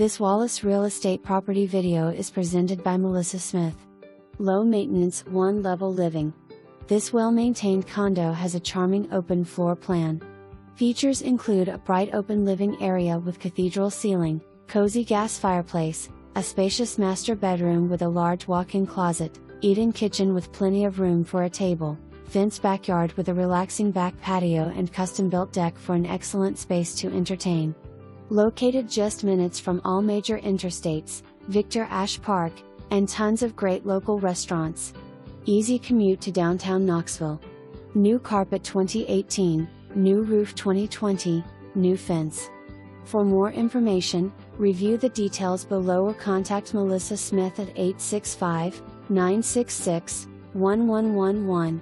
This Wallace Real Estate property video is presented by Melissa Smith. Low maintenance, one-level living. This well-maintained condo has a charming open floor plan. Features include a bright open living area with cathedral ceiling, cozy gas fireplace, a spacious master bedroom with a large walk-in closet, eat-in kitchen with plenty of room for a table, fenced backyard with a relaxing back patio and custom-built deck for an excellent space to entertain. Located just minutes from all major interstates, Victor Ashe Park, and tons of great local restaurants. Easy commute to downtown Knoxville. New carpet 2018, new roof 2020, new fence. For more information, review the details below or contact Melissa Smith at 865-966-1111.